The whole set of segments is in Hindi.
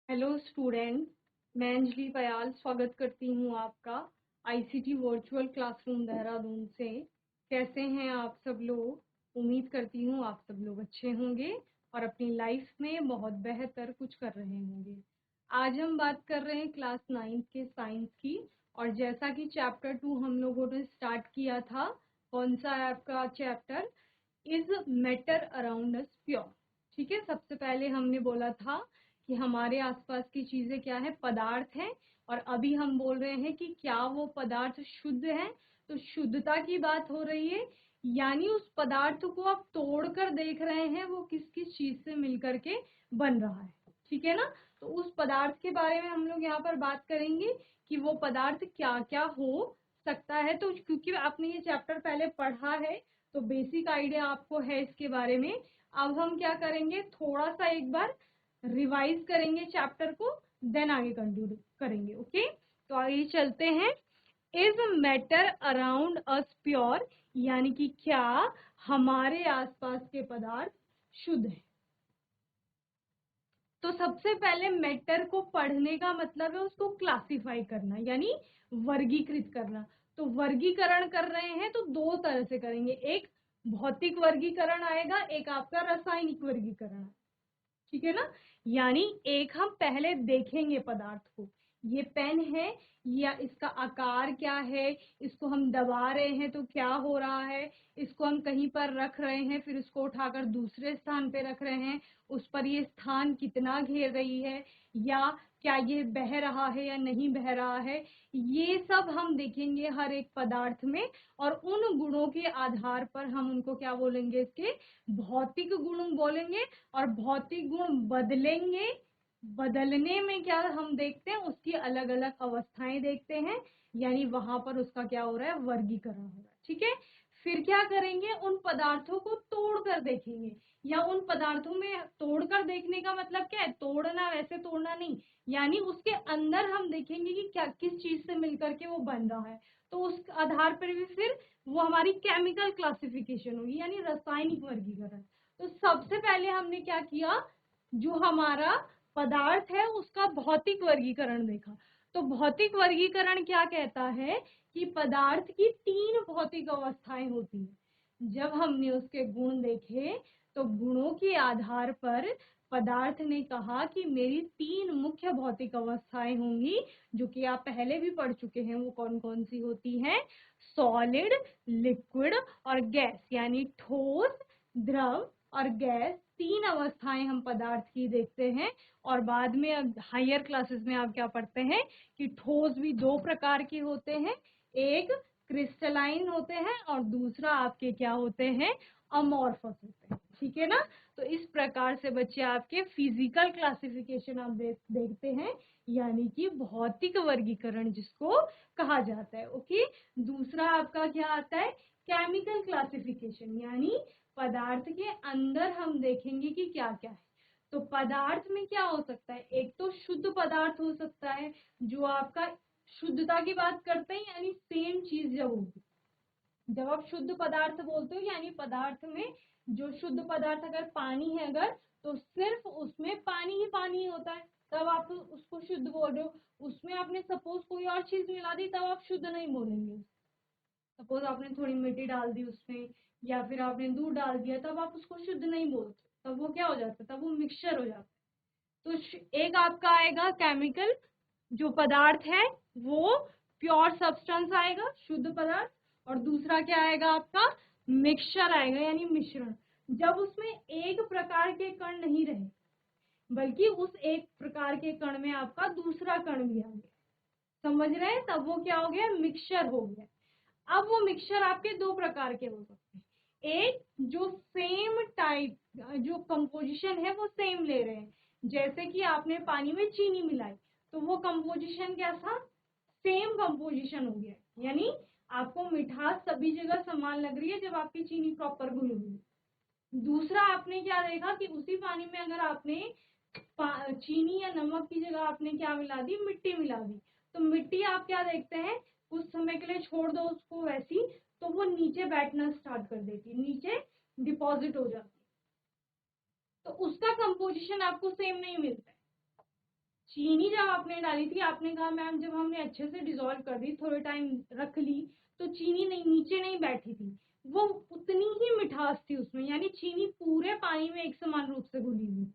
हेलो स्टूडेंट, मैं अंजलि पयाल स्वागत करती हूँ आपका आईसीटी वर्चुअल क्लासरूम देहरादून से। कैसे हैं आप सब लोग? उम्मीद करती हूँ आप सब लोग अच्छे होंगे और अपनी लाइफ में बहुत बेहतर कुछ कर रहे होंगे। आज हम बात कर रहे हैं क्लास 9 के साइंस की, और जैसा कि चैप्टर 2 हम लोगों ने स्टार्ट किया था। कौन सा है आपका chapter? Is matter around us pure. ठीक है, सबसे पहले हमने बोला था कि हमारे आसपास की चीजें क्या है, पदार्थ है। और अभी हम बोल रहे हैं कि क्या वो पदार्थ शुद्ध है। तो शुद्धता की बात हो रही है, यानी उस पदार्थ को आप तोड़कर देख रहे हैं वो किस किस चीज से मिलकर के बन रहा है। ठीक है ना? तो उस पदार्थ के बारे में हम लोग यहाँ पर बात करेंगे कि वो पदार्थ क्या क्या हो सकता है। तो क्योंकि आपने ये चैप्टर पहले पढ़ा है तो बेसिक आइडिया आपको है इसके बारे में। अब हम क्या करेंगे, थोड़ा सा एक बार रिवाइज करेंगे चैप्टर को, देन आगे कंटिन्यू करेंगे। ओके, तो आगे चलते हैं। Is matter around us pure, यानी कि क्या हमारे आसपास के पदार्थ शुद्ध है। तो सबसे पहले मैटर को पढ़ने का मतलब है उसको क्लासिफाई करना, यानी वर्गीकृत करना। तो वर्गीकरण कर रहे हैं तो दो तरह से करेंगे, एक भौतिक वर्गीकरण आएगा, एक आपका रासायनिक वर्गीकरण। ठीक है ना? यानी एक हम पहले देखेंगे पदार्थ को, ये पेन है या इसका आकार क्या है, इसको हम दबा रहे हैं तो क्या हो रहा है, इसको हम कहीं पर रख रहे हैं फिर उसको उठाकर दूसरे स्थान पे रख रहे हैं, उस पर ये स्थान कितना घेर रही है, या क्या ये बह रहा है या नहीं बह रहा है, ये सब हम देखेंगे हर एक पदार्थ में। और उन गुणों के आधार पर हम उनको क्या बोलेंगे, इसके भौतिक गुण बोलेंगे। और भौतिक गुण बदलेंगे, बदलने में क्या हम देखते हैं, उसकी अलग अलग अवस्थाएं देखते हैं, यानी वहां पर उसका क्या हो रहा है, वर्गीकरण हो रहा है। ठीक है, फिर क्या करेंगे, उन पदार्थों को तोड़कर देखेंगे, या उन पदार्थों में तोड़कर देखने का मतलब क्या है, तोड़ना वैसे तोड़ना नहीं, यानी उसके अंदर हम देखेंगे कि क्या किस चीज से मिलकर के वो बन रहा है। तो उस आधार पर भी फिर वो हमारी केमिकल क्लासिफिकेशन होगी, यानी रासायनिक वर्गीकरण। तो सबसे पहले हमने क्या किया, जो हमारा पदार्थ है उसका भौतिक वर्गीकरण देखा। तो भौतिक वर्गीकरण क्या कहता है कि पदार्थ की 3 भौतिक अवस्थाएं होती हैं। जब हमने उसके गुण देखे तो गुणों के आधार पर पदार्थ ने कहा कि मेरी 3 मुख्य भौतिक अवस्थाएं होंगी, जो कि आप पहले भी पढ़ चुके हैं। वो कौन कौन सी होती हैं? सॉलिड, लिक्विड और गैस, यानी ठोस, द्रव और गैस। 3 अवस्थाएं हम पदार्थ की देखते हैं। और बाद में अब हायर क्लासेस में आप क्या पढ़ते हैं कि ठोस भी 2 प्रकार के होते हैं, एक क्रिस्टलाइन होते हैं और दूसरा आपके क्या होते हैं, अमॉर्फस होते हैं। ठीक है ना? तो इस प्रकार से बच्चे आपके फिजिकल क्लासिफिकेशन आप देखते हैं, यानी कि भौतिक वर्गीकरण जिसको कहा जाता है। ओके, दूसरा आपका क्या आता है, केमिकल क्लासिफिकेशन, यानी पदार्थ के अंदर हम देखेंगे कि क्या क्या है। तो पदार्थ में क्या हो सकता है, एक तो शुद्ध पदार्थ हो सकता है, जो आपका शुद्धता की बात करते हैं, यानी सेम चीज जब होगी। जब आप शुद्ध पदार्थ बोलते हो, यानी पदार्थ में जो शुद्ध पदार्थ, अगर पानी है अगर, तो सिर्फ उसमें पानी ही पानी होता है, तब आप उसको शुद्ध बोल रहे हो। उसमें आपने सपोज कोई और चीज मिला दी, तब आप शुद्ध नहीं बोलेंगे। सपोज आपने थोड़ी मिट्टी डाल दी उसमें, या फिर आपने दूध डाल दिया, तब आप उसको शुद्ध नहीं बोलते, तब वो क्या हो जाता है, तब वो मिक्सचर हो जाता है। तो एक आपका आएगा केमिकल, जो पदार्थ है वो प्योर सब्सटेंस आएगा, शुद्ध पदार्थ। और दूसरा क्या आएगा आपका, मिक्सचर आएगा, यानी मिश्रण। जब उसमें एक प्रकार के कण नहीं रहे, बल्कि उस एक प्रकार के कण में आपका दूसरा कण भी आ गया, समझ रहे हैं, तब वो क्या हो गया, मिक्सचर हो गया। अब वो मिक्सचर आपके 2 प्रकार के हो सकते हैं, एक जो सेम टाइप, जो कंपोजिशन है वो सेम ले रहे हैं, जैसे कि आपने पानी में चीनी मिलाई, तो वो कंपोजिशन कैसा, सेम कंपोजिशन हो गया, यानी आपको मिठास सभी जगह समान लग रही है जब आपकी चीनी प्रॉपर घुली हुई। दूसरा आपने क्या देखा कि उसी पानी में अगर आपने चीनी या नमक की जगह आपने क्या मिला दी, मिट्टी मिला दी, तो मिट्टी आप क्या देखते हैं, कुछ समय के लिए छोड़ दो उसको वैसी, तो वो नीचे बैठना स्टार्ट कर देती, नीचे डिपॉजिट हो जाती, तो उसका कंपोजिशन आपको सेम नहीं मिलता है। चीनी जब आपने डाली थी, आपने कहा मैम जब हमने अच्छे से डिसॉल्व कर दी, थोड़े टाइम रख ली, तो चीनी नहीं नीचे नहीं बैठी थी, वो उतनी ही मिठास थी उसमें, यानी चीनी पूरे पानी में एक समान रूप से घुली हुई।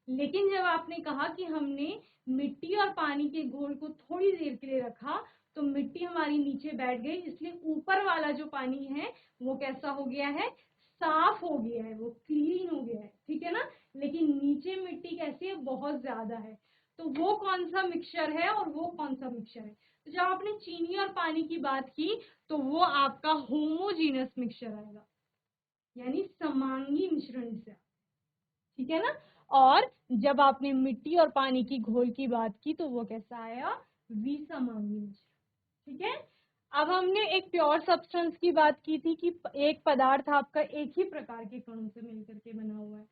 लेकिन जब आपने कहा कि हमने मिट्टी और पानी के घोल को थोड़ी देर के लिए रखा, तो मिट्टी हमारी नीचे बैठ गई, इसलिए ऊपर वाला जो पानी है वो कैसा हो गया है, साफ हो गया है, वो क्लीन हो गया है, ठीक है ना। लेकिन नीचे मिट्टी कैसी है, बहुत ज्यादा है। तो वो कौन सा मिक्सचर है और वो कौन सा मिक्सचर है। तो जब आपने चीनी और पानी की बात की, तो वो आपका होमोजीनस मिक्सचर आएगा, यानी समांगी मिश्रण से, ठीक है ना। और जब आपने मिट्टी और पानी की घोल की बात की, तो वो कैसा आया, विसमांगी मिश्रण, ठीक है। अब हमने एक प्योर सब्सटेंस की बात की थी कि एक पदार्थ आपका एक ही प्रकार के कणों से मिलकर के बना हुआ है,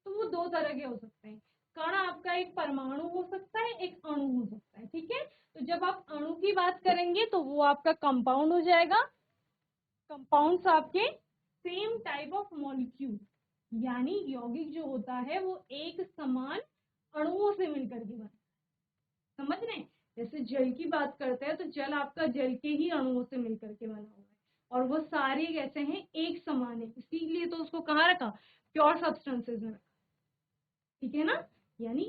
तो वो दो तरह के हो सकते हैं। कण आपका एक परमाणु हो सकता है, एक अणु हो सकता है, ठीक है। तो जब आप अणु की बात करेंगे तो वो आपका कंपाउंड हो जाएगा। कंपाउंड्स आपके सेम टाइप ऑफ मॉलिक्यूल, यानी यौगिक जो होता है वो एक समान अणुओं से मिलकर के बना, समझ रहे हैं। जैसे जल की बात करते हैं, तो जल आपका जल के ही अणुओं से मिलकर के बना हुआ है, और वो सारे कैसे हैं, एक समान है, इसीलिए तो उसको कहाँ रखा, प्योर सब्सटेंसेस में रखा, ठीक है ना। यानी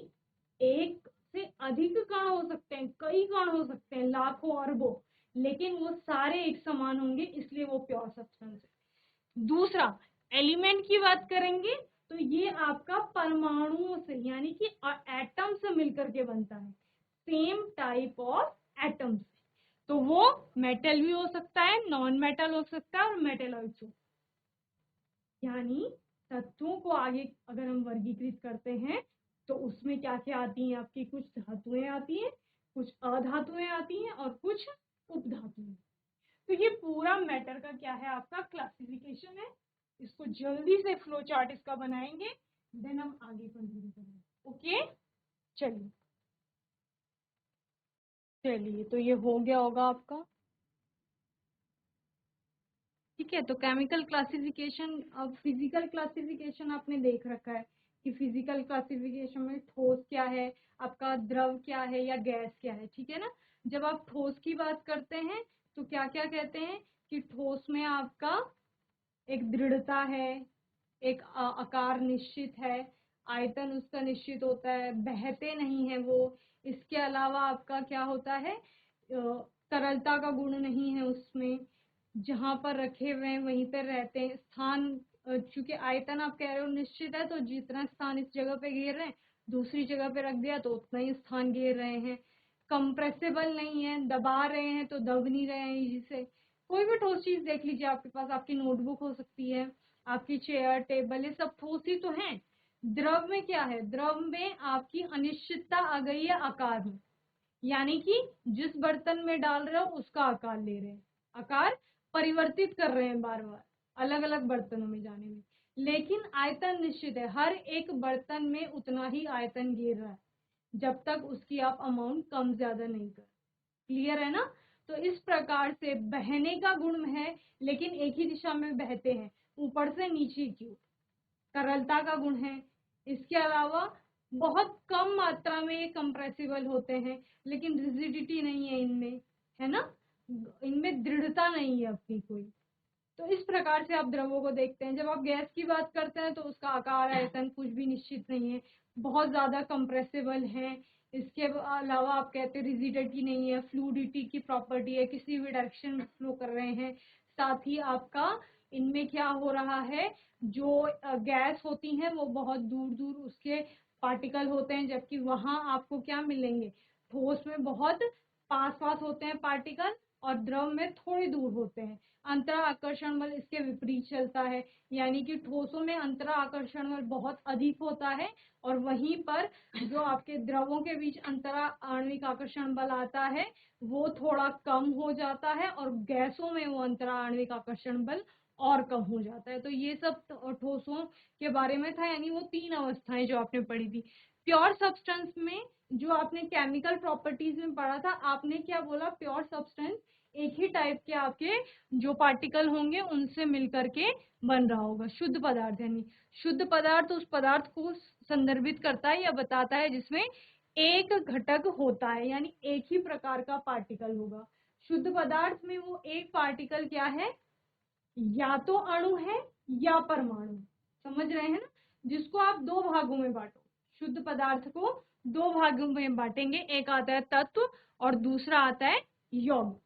एक से अधिक कण हो सकते हैं, कई कण हो सकते हैं, लाखों अरबों, लेकिन वो सारे एक समान होंगे, इसलिए वो प्योर सब्सटेंस है। दूसरा, एलिमेंट की बात करेंगे, तो ये आपका परमाणुओं से, यानी कि एटम से मिलकर के बनता है, सेम टाइप ऑफ एटम से। तो वो मेटल भी हो सकता है, नॉन मेटल हो सकता है, और मेटेलॉइड्स हो, यानी तत्वों को आगे अगर हम वर्गीकृत करते हैं, तो उसमें क्या क्या आती हैं आपकी, कुछ धातुएं आती हैं, कुछ अधातुएं आती हैं, और कुछ उपधातुएं। तो ये पूरा मैटर का क्या है, आपका क्लासिफिकेशन है। इसको जल्दी से फ्लो चार्ट इसका बनाएंगे, देन हम आगे कंटिन्यू करेंगे। ओके, चलिए चलिए, तो ये हो गया होगा आपका, ठीक है। तो केमिकल क्लासिफिकेशन, अब फिजिकल क्लासिफिकेशन आपने देख रखा है कि फिजिकल क्लासिफिकेशन में ठोस क्या है, आपका द्रव क्या है, या गैस क्या है, ठीक है ना। जब आप ठोस की बात करते हैं, तो क्या क्या कहते हैं कि ठोस में आपका एक दृढ़ता है, एक आकार निश्चित है, आयतन उसका निश्चित होता है, बहते नहीं है वो। इसके अलावा आपका क्या होता है, तरलता का गुण नहीं है उसमें, जहां पर रखे हुए हैं वहीं पर रहते हैं। स्थान, चूंकि आयतन आप कह रहे हो निश्चित है, तो जितना स्थान इस जगह पे घेर रहे हैं, दूसरी जगह पे रख दिया तो उतना ही स्थान घेर रहे हैं। कंप्रेसिबल नहीं है, दबा रहे हैं तो दब नहीं रहे हैं जिसे। कोई भी ठोस चीज देख लीजिए आपके पास, आपकी नोटबुक हो सकती है, आपकी चेयर टेबल, ये सब ठोस ही तो है। द्रव में क्या है, द्रव में आपकी अनिश्चितता आ गई है आकार में, यानी कि जिस बर्तन में डाल रहे हो उसका आकार ले रहे हैं, आकार परिवर्तित कर रहे हैं बार बार अलग अलग बर्तनों में जाने में। लेकिन आयतन निश्चित है, हर एक बर्तन में उतना ही आयतन घेर रहा है, जब तक उसकी आप अमाउंट कम ज्यादा नहीं कर। क्लियर है ना। तो इस प्रकार से बहने का गुण है, लेकिन एक ही दिशा में बहते हैं, ऊपर से नीचे की ओर। तरलता का गुण है। इसके अलावा बहुत कम मात्रा में ये कंप्रेसिबल होते हैं, लेकिन रिजिडिटी नहीं है इनमें, है ना, इनमें दृढ़ता नहीं है अपनी कोई। तो इस प्रकार से आप द्रवों को देखते हैं। जब आप गैस की बात करते हैं, तो उसका आकार आयतन कुछ भी निश्चित नहीं है, बहुत ज्यादा कंप्रेसिबल है। इसके अलावा आप कहते हैं रिजिडिटी नहीं है, फ्लूइडिटी की प्रॉपर्टी है, किसी भी डायरेक्शन में फ्लो कर रहे हैं। साथ ही आपका इनमें क्या हो रहा है, जो गैस होती हैं वो बहुत दूर दूर उसके पार्टिकल होते हैं, जबकि वहां आपको क्या मिलेंगे, ठोस में बहुत पास पास होते हैं पार्टिकल, और द्रव में थोड़ी दूर होते हैं। अंतरा आकर्षण बल इसके विपरीत चलता है, यानी कि ठोसों में अंतरा आकर्षण बल बहुत अधिक होता है, और वहीं पर जो आपके द्रवों के बीच अंतरा आणविक आकर्षण बल आता है वो थोड़ा कम हो जाता है, और गैसों में वो अंतरा आणविक आकर्षण बल और कम हो जाता है। तो ये सब ठोसों के बारे में था, यानी वो तीन अवस्थाएं जो आपने पढ़ी थी। प्योर सब्सटेंस में जो आपने केमिकल प्रॉपर्टीज में पढ़ा था, आपने क्या बोला, प्योर सब्सटेंस एक ही टाइप के आपके जो पार्टिकल होंगे उनसे मिलकर के बन रहा होगा। शुद्ध पदार्थ, यानी शुद्ध पदार्थ उस पदार्थ को संदर्भित करता है या बताता है जिसमें एक घटक होता है, यानी एक ही प्रकार का पार्टिकल होगा। शुद्ध पदार्थ में वो एक पार्टिकल क्या है, या तो अणु है या परमाणु। समझ रहे हैं ना, जिसको आप दो भागों में बांटो, शुद्ध पदार्थ को दो भागों में बांटेंगे, एक आता है तत्व और दूसरा आता है यौगिक।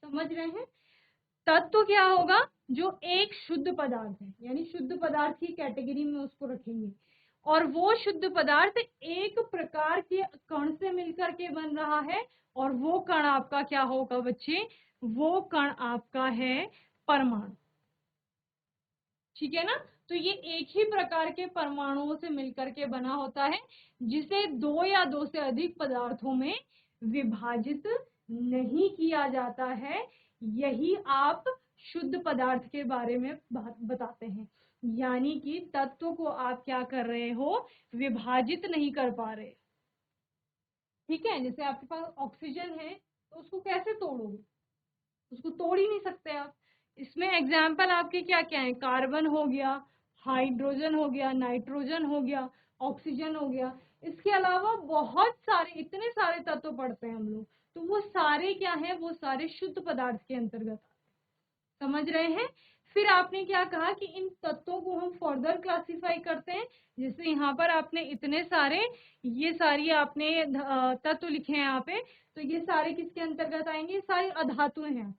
समझ रहे हैं, तत्व क्या होगा, जो एक शुद्ध पदार्थ है, यानी शुद्ध पदार्थ की कैटेगरी में उसको रखेंगे, और वो शुद्ध पदार्थ एक प्रकार के कण से मिलकर के बन रहा है, और वो कण आपका क्या होगा बच्चे, वो कण आपका है परमाणु। ठीक है ना, तो ये एक ही प्रकार के परमाणुओं से मिलकर के बना होता है, जिसे दो या दो से अधिक पदार्थों में विभाजित नहीं किया जाता है। यही आप शुद्ध पदार्थ के बारे में बताते हैं, यानी कि तत्व को आप क्या कर रहे हो, विभाजित नहीं कर पा रहे। ठीक है, जैसे आपके पास ऑक्सीजन है तो उसको कैसे तोड़ोगे, उसको तोड़ ही नहीं सकते आप। इसमें एग्जाम्पल आपके क्या क्या है, कार्बन हो गया, हाइड्रोजन हो गया, नाइट्रोजन हो गया, ऑक्सीजन हो गया। इसके अलावा बहुत सारे, इतने सारे तत्व पढ़ते हैं हम लोग, तो वो सारे क्या है, वो सारे शुद्ध पदार्थ के अंतर्गत। समझ रहे हैं। फिर आपने क्या कहा कि इन तत्वों को हम फर्दर क्लासिफाई करते हैं, जैसे यहाँ पर आपने इतने सारे, ये सारी आपने तत्व लिखे हैं यहाँ पे, तो ये सारे किसके अंतर्गत आएंगे, सारी अधातुएं हैं।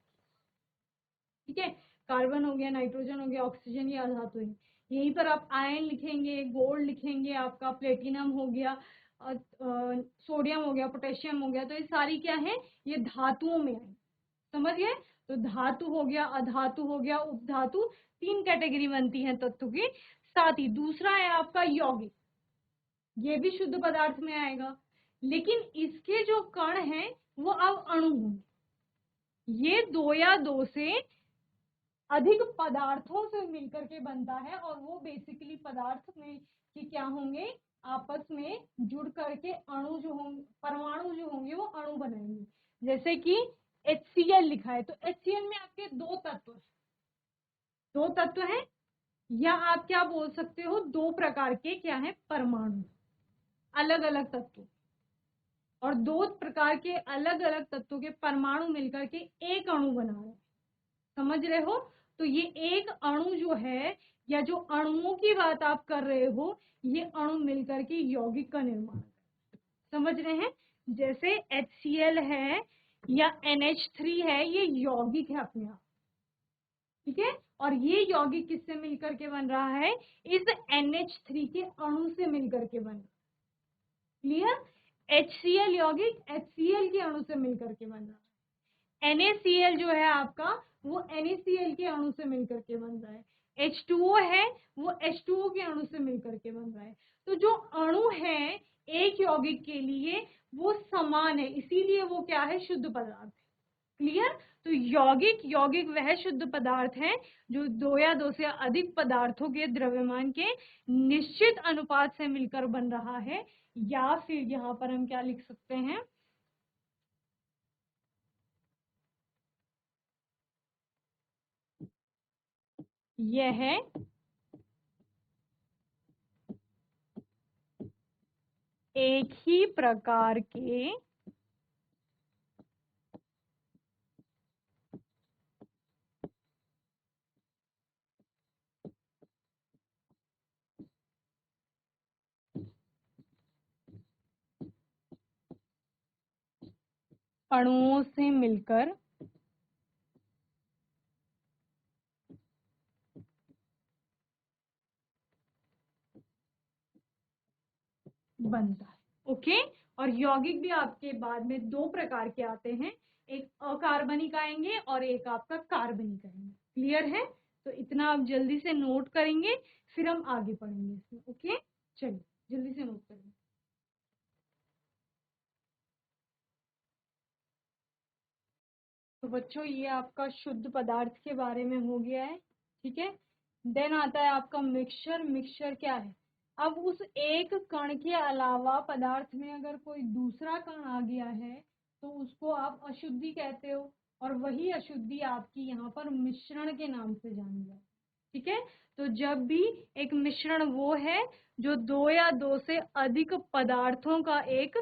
ठीक है, कार्बन हो गया, नाइट्रोजन हो गया, ऑक्सीजन, ये अधातु है। यहीं पर आप आयन लिखेंगे, गोल्ड लिखेंगे, आपका प्लेटिनम हो गया, सोडियम हो गया, पोटेशियम हो गया, तो ये सारी क्या है, ये धातुओं में आई। समझ गए, तो धातु हो गया, अधातु हो गया, उपधातु, तीन कैटेगरी बनती है तत्व की। साथ ही दूसरा है आपका यौगिक, ये भी शुद्ध पदार्थ में आएगा, लेकिन इसके जो कण हैं वो अब अणु होंगे। ये दो या दो से अधिक पदार्थों से मिलकर के बनता है, और वो बेसिकली पदार्थ में कि क्या होंगे, आपस में जुड़ करके अणु जो होंगे, परमाणु जो होंगे वो अणु बनाएंगे। जैसे कि HCl लिखा है, तो HCl में आपके दो तत्व हैं, या आप क्या बोल सकते हो, दो प्रकार के क्या है, परमाणु, अलग अलग तत्व, और दो प्रकार के अलग अलग तत्वों के परमाणु मिलकर के एक अणु बना रहे हैं। समझ रहे हो, तो ये एक अणु जो है, या जो अणुओं की बात आप कर रहे हो, ये अणु मिलकर के यौगिक का निर्माण है। समझ रहे हैं, जैसे HCl है या NH3 है, ये यौगिक है अपने आप। ठीक है, और ये यौगिक किससे मिलकर के बन रहा है, इस NH3 के अणु से मिलकर के बन रहा है। क्लियर, HCl यौगिक HCl के अणु से मिलकर के बन रहा है। NaCl जो है आपका, वो NaCl के अणु से मिलकर के बन रहा है। H2O है, वो H2O के अणु से मिलकर के बन रहा है। तो जो अणु है एक यौगिक के लिए, वो समान है, इसीलिए वो क्या है, शुद्ध पदार्थ है। क्लियर, तो यौगिक वह शुद्ध पदार्थ है जो दो या दो से अधिक पदार्थों के द्रव्यमान के निश्चित अनुपात से मिलकर बन रहा है, या फिर यहाँ पर हम क्या लिख सकते हैं, यह एक ही प्रकार के अणुओं से मिलकर बनता है। ओके, और यौगिक भी आपके बाद में दो प्रकार के आते हैं, एक अकार्बनिक आएंगे और एक आपका कार्बनिक आएंगे। क्लियर है, तो इतना आप जल्दी से नोट करेंगे, फिर हम आगे पढ़ेंगे इसमें। ओके, चलिए जल्दी से नोट करेंगे। तो बच्चों, ये आपका शुद्ध पदार्थ के बारे में हो गया है। ठीक है, देन आता है आपका मिक्सचर। मिक्सचर क्या है, अब उस एक कण के अलावा पदार्थ में अगर कोई दूसरा कण आ गया है, तो उसको आप अशुद्धि कहते हो, और वही अशुद्धि आपकी यहाँ पर मिश्रण के नाम से जानी जाती है। ठीक है। तो जब भी एक मिश्रण वो है जो दो या दो से अधिक पदार्थों का एक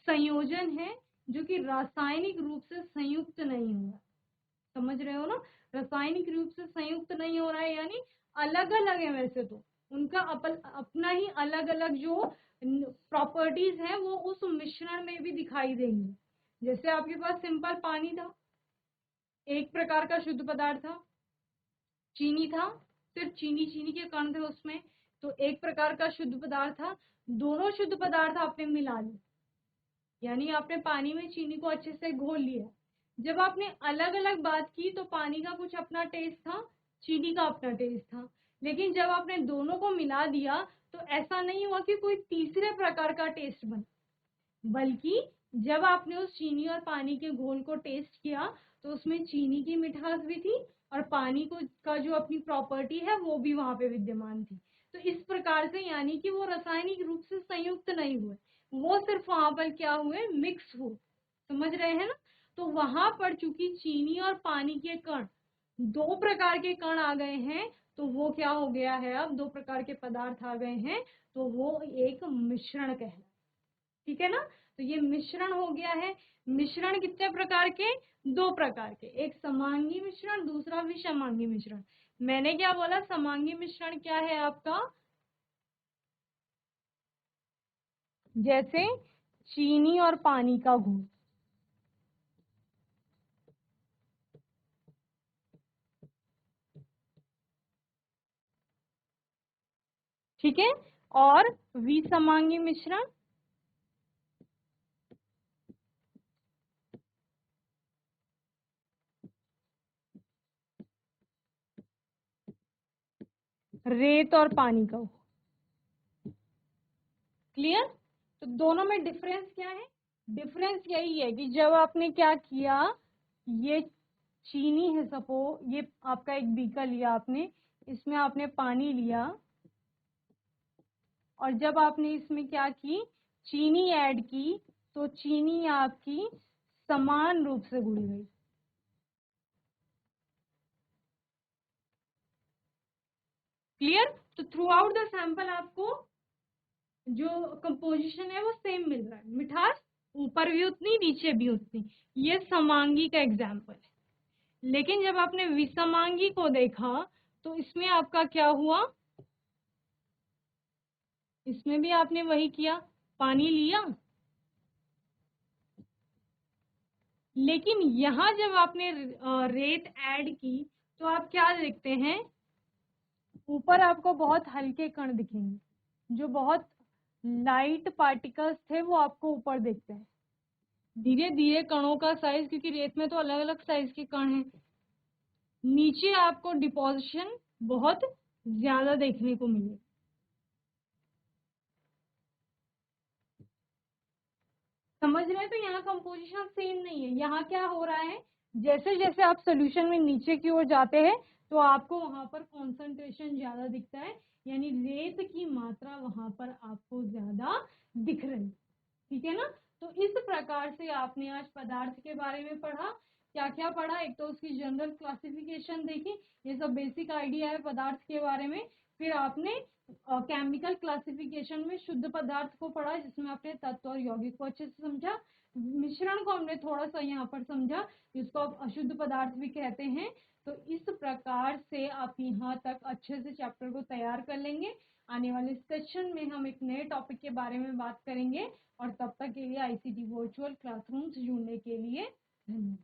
संयोजन है जो कि रासायनिक रूप से संयुक्त नहीं हुआ। समझ रहे हो ना, रासायनिक रूप से संयुक्त नहीं हो रहा है यानी अलग अलग है, वैसे तो उनका अपना ही अलग अलग जो प्रॉपर्टीज है वो उस मिश्रण में भी दिखाई देंगी। जैसे आपके पास सिंपल पानी था, एक प्रकार का शुद्ध पदार्थ था, चीनी था, सिर्फ चीनी चीनी के कण थे उसमें, तो एक प्रकार का शुद्ध पदार्थ था। दोनों शुद्ध पदार्थ आपने मिला लिए, यानी आपने पानी में चीनी को अच्छे से घोल लिया। जब आपने अलग अलग बात की तो पानी का कुछ अपना टेस्ट था, चीनी का अपना टेस्ट था, लेकिन जब आपने दोनों को मिला दिया तो ऐसा नहीं हुआ कि कोई तीसरे प्रकार का टेस्ट बना, बल्कि जब आपने उस चीनी और पानी के घोल को टेस्ट किया तो उसमें चीनी की मिठास भी थी और पानी को का जो अपनी प्रॉपर्टी है वो भी वहां पे विद्यमान थी। तो इस प्रकार से यानी कि वो रासायनिक रूप से संयुक्त नहीं हुए, वो सिर्फ वहां पर क्या हुए, मिक्स हुए। समझ रहे हैं ना। तो वहां पर चूंकि चीनी और पानी के कण, दो प्रकार के कण आ गए हैं, तो वो क्या हो गया है, अब दो प्रकार के पदार्थ आ गए हैं तो वो एक मिश्रण कहलाता है। ठीक है ना। तो ये मिश्रण हो गया है। मिश्रण कितने प्रकार के, दो प्रकार के, एक समांगी मिश्रण, दूसरा विषमांगी मिश्रण। मैंने क्या बोला, समांगी मिश्रण क्या है आपका, जैसे चीनी और पानी का घोल, ठीक है। और विसमांगी मिश्रण, रेत और पानी का। क्लियर। तो दोनों में डिफरेंस क्या है, डिफरेंस यही है कि जब आपने क्या किया, ये चीनी है, सपोज ये आपका एक बीकर लिया आपने, इसमें आपने पानी लिया और जब आपने इसमें क्या की, चीनी ऐड की, तो चीनी आपकी समान रूप से घुल गई। क्लियर। तो थ्रू आउट द सैंपल आपको जो कंपोजिशन है वो सेम मिल रहा है, मिठास ऊपर भी उतनी नीचे भी उतनी। ये समांगी का एग्जाम्पल है। लेकिन जब आपने विसमांगी को देखा तो इसमें आपका क्या हुआ, इसमें भी आपने वही किया, पानी लिया, लेकिन यहाँ जब आपने रेत ऐड की तो आप क्या देखते हैं, ऊपर आपको बहुत हल्के कण दिखेंगे, जो बहुत लाइट पार्टिकल्स थे वो आपको ऊपर दिखते हैं। धीरे धीरे कणों का साइज, क्योंकि रेत में तो अलग अलग साइज के कण हैं, नीचे आपको डिपोजिशन बहुत ज्यादा देखने को मिले। समझ रहे हैं। तो यहाँ कंपोजिशन सेम नहीं है। यहाँ क्या हो रहा है, जैसे जैसे आप सोल्यूशन में नीचे की ओर जाते हैं तो आपको वहां पर कॉन्सेंट्रेशन ज्यादा दिखता है, यानी रेत की मात्रा वहां पर आपको ज्यादा दिख रही। ठीक है ना। तो इस प्रकार से आपने आज पदार्थ के बारे में पढ़ा। क्या क्या पढ़ा, एक तो उसकी जनरल क्लासिफिकेशन देखी, ये सब बेसिक आइडिया है पदार्थ के बारे में। फिर आपने केमिकल क्लासिफिकेशन में शुद्ध पदार्थ को पढ़ा, जिसमें आपने तत्व और यौगिक को अच्छे से समझा। मिश्रण को हमने थोड़ा सा यहाँ पर समझा, जिसको आप अशुद्ध पदार्थ भी कहते हैं। तो इस प्रकार से आप यहाँ तक अच्छे से चैप्टर को तैयार कर लेंगे। आने वाले सेशन में हम एक नए टॉपिक के बारे में बात करेंगे, और तब तक के लिए आईसीटी वर्चुअल क्लासरूम से जुड़ने के लिए धन्यवाद।